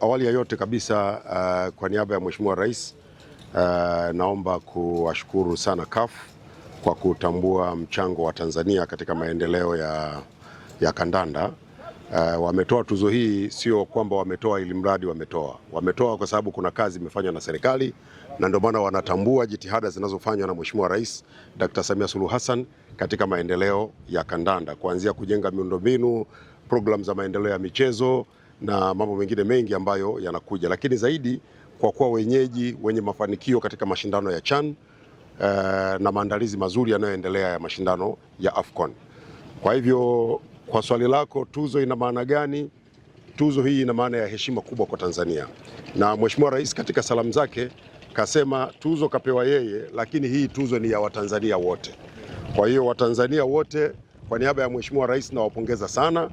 Awali ya yote kabisa kwa niaba ya Mheshimiwa Rais naomba kuwashukuru sana CAF kwa kutambua mchango wa Tanzania katika maendeleo ya kandanda. Wametoa tuzo hii sio kwamba wametoa ili mradi wametoa kwa sababu kuna kazi imefanywa na serikali, na ndio maana wanatambua jitihada zinazofanywa na Mheshimiwa Rais Dr. Samia Suluhu Hassan katika maendeleo ya kandanda, kuanzia kujenga miundombinu, programu za maendeleo ya michezo na mambo mengine mengi ambayo yanakuja, lakini zaidi kwa kuwa wenyeji wenye mafanikio katika mashindano ya CHAN na maandalizi mazuri yanayoendelea ya mashindano ya AFCON. Kwa hivyo kwa swali lako, tuzo ina maana gani? Tuzo hii ina maana ya heshima kubwa kwa Tanzania, na Mheshimiwa Rais katika salamu zake kasema tuzo kapewa yeye, lakini hii tuzo ni ya Watanzania wote. Kwa hiyo Watanzania wote kwa niaba ya Mheshimiwa Rais nawapongeza sana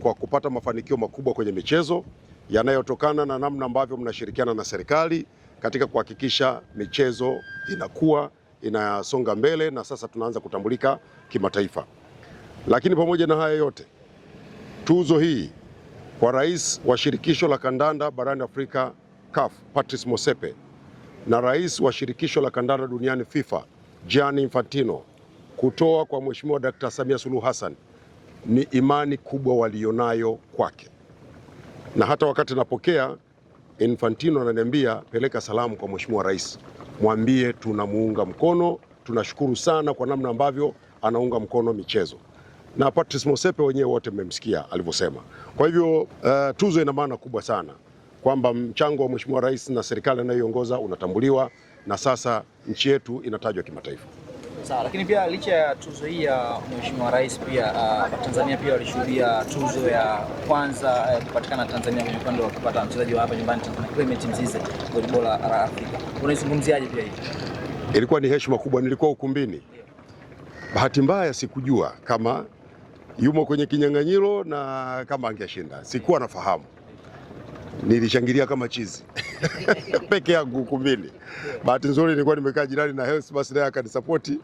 kwa kupata mafanikio makubwa kwenye michezo yanayotokana na namna ambavyo mnashirikiana na serikali katika kuhakikisha michezo inakuwa inasonga mbele na sasa tunaanza kutambulika kimataifa. Lakini pamoja na haya yote, tuzo hii kwa Rais wa Shirikisho la Kandanda barani Afrika CAF Patrice Motsepe na Rais wa Shirikisho la Kandanda duniani FIFA Gianni Infantino kutoa kwa Mheshimiwa Dr. Samia Suluhu Hassan ni imani kubwa walionayo kwake, na hata wakati napokea Infantino ananiambia peleka salamu kwa Mheshimiwa Rais, mwambie tunamuunga mkono, tunashukuru sana kwa namna ambavyo anaunga mkono michezo. Na Patrice Motsepe wenyewe wote mmemsikia alivyosema. Kwa hivyo tuzo ina maana kubwa sana kwamba mchango wa Mheshimiwa Rais na serikali anayoiongoza unatambuliwa na sasa nchi yetu inatajwa kimataifa. Sawa, lakini pia licha ya tuzo hii ya Mheshimiwa Rais pia Tanzania pia walishuhudia tuzo ya kwanza kupatikana Tanzania kwenye upande wa kupata mchezaji wa hapa nyumbani Tanzania, Clement Mzize, goli bora la Afrika. Unaizungumziaje pia hii? Ilikuwa ni heshima kubwa, nilikuwa ukumbini. Bahati mbaya sikujua kama yumo kwenye kinyang'anyiro na kama angeshinda. Sikuwa nafahamu. Nilishangilia kama chizi peke yangu ukumbini. Bahati nzuri nilikuwa nimekaa jirani na Health, basi naye akanisapoti,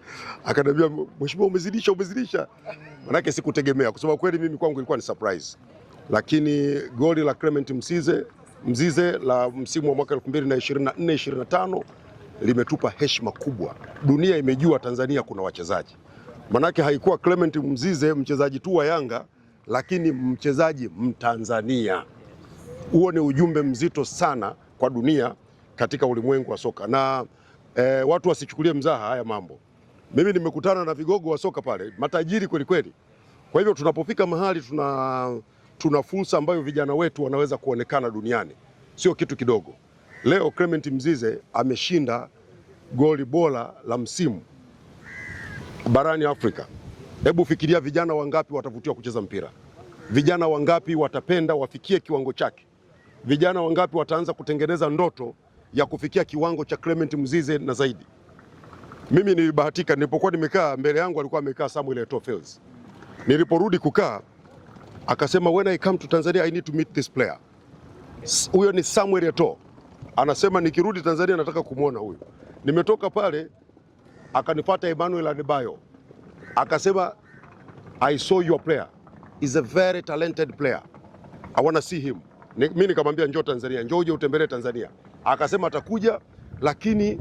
akaniambia Mheshimiwa umezidisha. Manake sikutegemea. Kusema kweli mimi kwangu ilikuwa ni surprise. Lakini goli la Clement Mzize la msimu wa mwaka 2024-2025 limetupa heshima kubwa. Dunia imejua Tanzania kuna wachezaji. Manake haikuwa Clement Mzize mchezaji tu wa Yanga, lakini mchezaji Mtanzania. Huo ni ujumbe mzito sana kwa dunia katika ulimwengu wa soka, na watu wasichukulie mzaha haya mambo. Mimi nimekutana na vigogo wa soka pale, matajiri kweli kweli. Kwa hivyo tunapofika mahali tuna fursa ambayo vijana wetu wanaweza kuonekana duniani, sio kitu kidogo. Leo Clement Mzize ameshinda goli bora la msimu barani Afrika. Hebu fikiria vijana wangapi watavutiwa kucheza mpira, vijana wangapi watapenda wafikie kiwango chake, vijana wangapi wataanza kutengeneza ndoto ya kufikia kiwango cha Clement Mzize na zaidi. Mimi nilibahatika, nilipokuwa nimekaa mbele yangu alikuwa amekaa Samuel Eto'o Fells. Niliporudi kukaa akasema when I come to Tanzania I need to meet this player. Huyo ni Samuel Eto'o. Anasema nikirudi Tanzania nataka kumuona huyu. Nimetoka pale akanifuata Emmanuel Adebayo. Akasema I saw your player. Is a very talented player. I want to see him. Mimi nikamwambia njoo Tanzania, njoo uje utembelee Tanzania. Akasema atakuja, lakini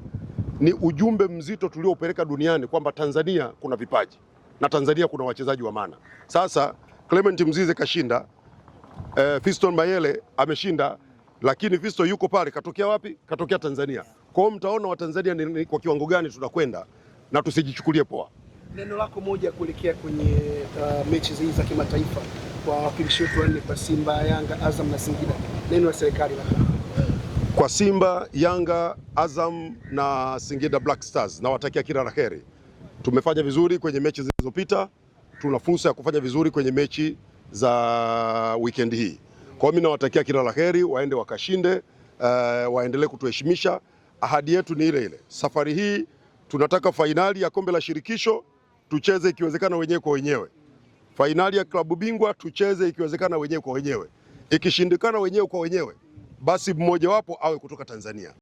ni ujumbe mzito tulioupeleka duniani kwamba Tanzania kuna vipaji na Tanzania kuna wachezaji wa maana. Sasa Clement Mzize kashinda, Fiston Mayele ameshinda, lakini Fisto yuko pale, katokea wapi? Katokea Tanzania. Kwa hiyo mtaona Watanzania ni kwa kiwango gani tunakwenda na tusijichukulie poa. Neno lako moja kuelekea kwenye mechi hizi za kimataifa kwa wakilishi wetu wanne kwa Simba, Yanga, Azam na Singida. Neno la serikali la kwa Simba, Yanga, Azam na Singida Black Stars na watakia kila la heri. Tumefanya vizuri kwenye mechi zilizopita, tuna fursa ya kufanya vizuri kwenye mechi za weekend hii. Kwa hiyo mimi nawatakia kila la heri, waende wakashinde, waendelee kutuheshimisha. Ahadi yetu ni ile ile. Safari hii tunataka fainali ya kombe la shirikisho tucheze ikiwezekana wenyewe kwa wenyewe. Fainali ya klabu bingwa tucheze ikiwezekana wenyewe kwa wenyewe. Ikishindikana wenyewe kwa wenyewe, basi mmoja wapo awe kutoka Tanzania.